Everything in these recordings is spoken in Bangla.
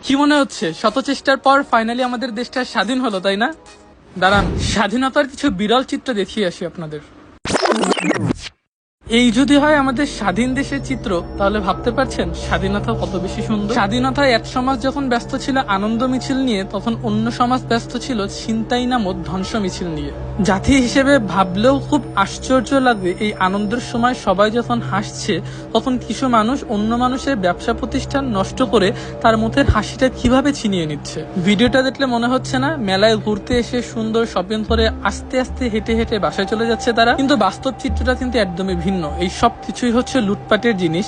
কি মনে হচ্ছে শত চেষ্টার পর ফাইনালি আমাদের দেশটা স্বাধীন হলো, তাই না? দাঁড়ান, স্বাধীনতার কিছু বিরল চিত্র দেখিয়ে আসি আপনাদের। এই যদি হয় আমাদের স্বাধীন দেশের চিত্র, তাহলে ভাবতে পারছেন স্বাধীনতা কত বেশি সুন্দর। স্বাধীনতায় এক সমাজ যখন ব্যস্ত ছিল আনন্দ মিছিল নিয়ে, তখন অন্য সমাজ ব্যস্ত ছিল ছিনতাই নামক ধ্বংস মিছিল নিয়ে। জাতি হিসেবে ভাবলেও খুব আশ্চর্য লাগবে, এই আনন্দের সময় সবাই যখন হাসছে, তখন কিছু মানুষ অন্য মানুষের ব্যবসা প্রতিষ্ঠান নষ্ট করে তার মুখের হাসিটা কিভাবে ছিনিয়ে নিচ্ছে। ভিডিওটা দেখলে মনে হচ্ছে না মেলায় ঘুরতে এসে সুন্দর শপিং করে আস্তে আস্তে হেঁটে হেঁটে বাসায় চলে যাচ্ছে তারা? কিন্তু বাস্তব চিত্রটা কিন্তু একদমই ভিন্ন। এই সব কিছুই হচ্ছে লুটপাটের জিনিস।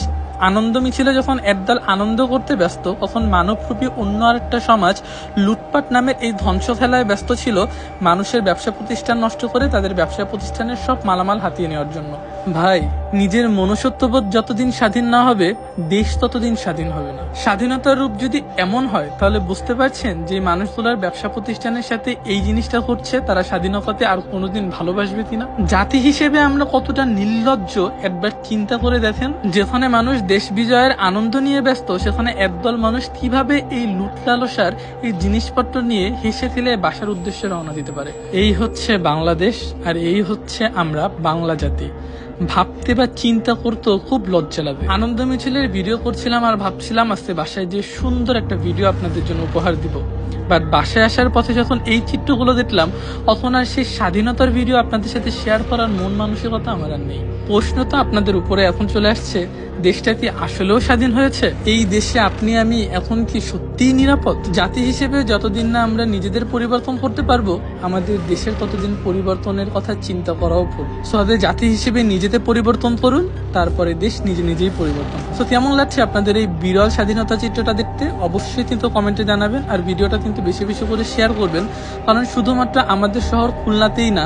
আনন্দ মিছিলে যখন একদল আনন্দ করতে ব্যস্ত, তখন মানবরূপী অন্য আরেকটা সমাজ লুটপাট নামের এই ধ্বংস খেলায় ব্যস্ত ছিল, মানুষের ব্যবসা প্রতিষ্ঠান নষ্ট করে তাদের ব্যবসা প্রতিষ্ঠানের সব মালামাল হাতিয়ে নেওয়ার জন্য। ভাই, নিজের মনুষ্যত্ববোধ যতদিন স্বাধীন না হবে, দেশ ততদিন স্বাধীন হবে না। স্বাধীনতার রূপ যদি এমন হয়, তাহলে বুঝতে পারছেন যে মানুষগুলোর ব্যবসা প্রতিষ্ঠানের সাথে এই জিনিসটা করছে, তারা স্বাধীনতাতে আর কোনোদিন ভালোবাসবে কিনা। জাতি হিসেবে আমরা কতটা নির্লজ্জ একবার চিন্তা করে দেখেন। যেখানে মানুষ দেশ বিজয়ের আনন্দ নিয়ে ব্যস্ত, সেখানে একদল মানুষ কিভাবে এই লুট লালসার এই জিনিসপত্র নিয়ে হেসে খেলে বাসার উদ্দেশ্যে রওনা দিতে পারে। এই হচ্ছে বাংলাদেশ, আর এই হচ্ছে আমরা বাংলা জাতি। ভাবতে বা চিন্তা করতেও খুব লজ্জা লাগে। আনন্দ মিছিলের ভিডিও করছিলাম আর ভাবছিলাম আজকে বাসায় যে সুন্দর একটা ভিডিও আপনাদের জন্য উপহার দিব, বাট বাসায় আসার পথে যখন এই চিত্রগুলো দেখলাম, তখন আর সেই স্বাধীনতার ভিডিও আপনাদের সাথে শেয়ার করার মন মানসিকতা আমার আর নেই। প্রশ্ন তো আপনাদের উপরে এখন চলে আসছে, দেশটা কি আসলেও স্বাধীন হয়েছে? এই দেশে আপনি আমি এখন কি সত্যিই নিরাপদ? জাতি হিসেবে যতদিন না আমরা নিজেদের পরিবর্তন করতে পারবো, আমাদের দেশের ততদিন পরিবর্তনের কথা চিন্তা করাও ভুল। সো জাতি হিসেবে নিজেদের পরিবর্তন করুন, তারপরে দেশ নিজে নিজেই পরিবর্তন। সো কেমন লাগছে আপনাদের এই বিরল স্বাধীনতা চিত্রটা দেখতে? অবশ্যই কিন্তু কমেন্টে জানাবেন, আর ভিডিওটা কিন্তু বেশি বেশি করে শেয়ার করবেন। কারণ শুধুমাত্র আমাদের শহর খুলনাতেই না,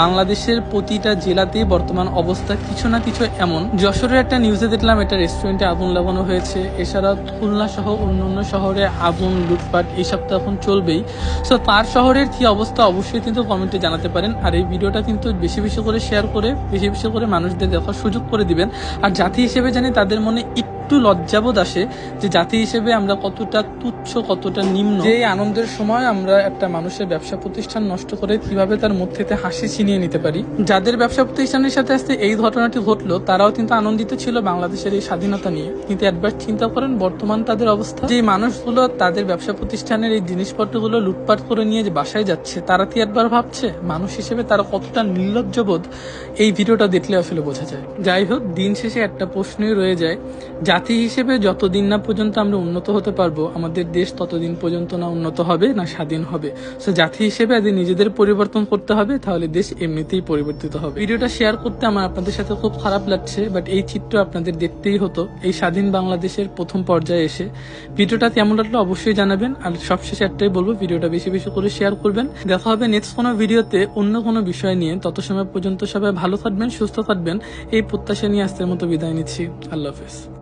বাংলাদেশের প্রতিটা জেলাতেই বর্তমান অবস্থা কিছু না কিছু এমন। যশোরের একটা নিউজে দেখলাম এটা রেস্টুরেন্টে আগুন লাগানো হয়েছে। এছাড়া খুলনা সহ অন্যান্য শহরে আগুন, লুটপাট এইসব তো এখন চলবেই। সো তার শহরের কি অবস্থা অবশ্যই কিন্তু কমেন্টে জানাতে পারেন। আর এই ভিডিওটা কিন্তু বেশি বেশি করে শেয়ার করে বেশি বেশি করে মানুষদের দেখার সুযোগ করে দিবেন। আর জাতি হিসেবে জানি তাদের মনে একটু লজ্জাবোধ আসে যে জাতি হিসেবে আমরা কতটা তুচ্ছ, কতটা নিম্ন, যে আনন্দের সময় আমরা একটা মানুষের ব্যবসা প্রতিষ্ঠান নষ্ট করে কিভাবে তার মুখ থেকে হাসি ছিনিয়ে নিতে পারি। যাদের ব্যবসা প্রতিষ্ঠানের সাথে আসতে এই ঘটনাটি ঘটলো, তারাও কিন্তু আনন্দিত ছিল বাংলাদেশের এই স্বাধীনতা নিয়ে। কিন্তু একবার চিন্তা করেন বর্তমান তাদের অবস্থা। যে মানুষগুলো তাদের ব্যবসা প্রতিষ্ঠানের এই জিনিসপত্রগুলো লুটপাট করে নিয়ে যে বাসায় যাচ্ছে, তারা কি একবার ভাবছে মানুষ হিসেবে তারা কতটা নির্লজ্জবোধ? এই ভিডিওটা দেখলে আসলে বোঝা যায়। যাই হোক, দিন শেষে একটা প্রশ্নই রয়ে যায়, জাতি হিসেবে যতদিন না পর্যন্ত আমরা উন্নত হতে পারবো, আমাদের দেশ ততদিন পর্যন্ত না উন্নত হবে না স্বাধীন হবে। সো জাতি হিসেবে আজ নিজেদের পরিবর্তন করতে হবে, তাহলে দেশ এমনিতেই পরিবর্তিত হবে। ভিডিওটা শেয়ার করতে আমার আপনাদের সাথে খুব খারাপ লাগছে, বাট এই চিত্র আপনাদের দেখতেই হতো এই স্বাধীন বাংলাদেশের প্রথম পর্যায়ে এসে। ভিডিওটা কেমন লাগলো অবশ্যই জানাবেন। আর সবশেষে একটাই বলবো, ভিডিওটা বেশি বেশি করে শেয়ার করবেন। দেখা হবে নেক্সট কোনো ভিডিওতে অন্য কোনো বিষয় নিয়ে। তত সময় পর্যন্ত সবাই ভালো থাকবেন, সুস্থ থাকবেন, এই প্রত্যাশা নিয়ে আজকের মতো বিদায় নিচ্ছি। আল্লাহ হাফেজ।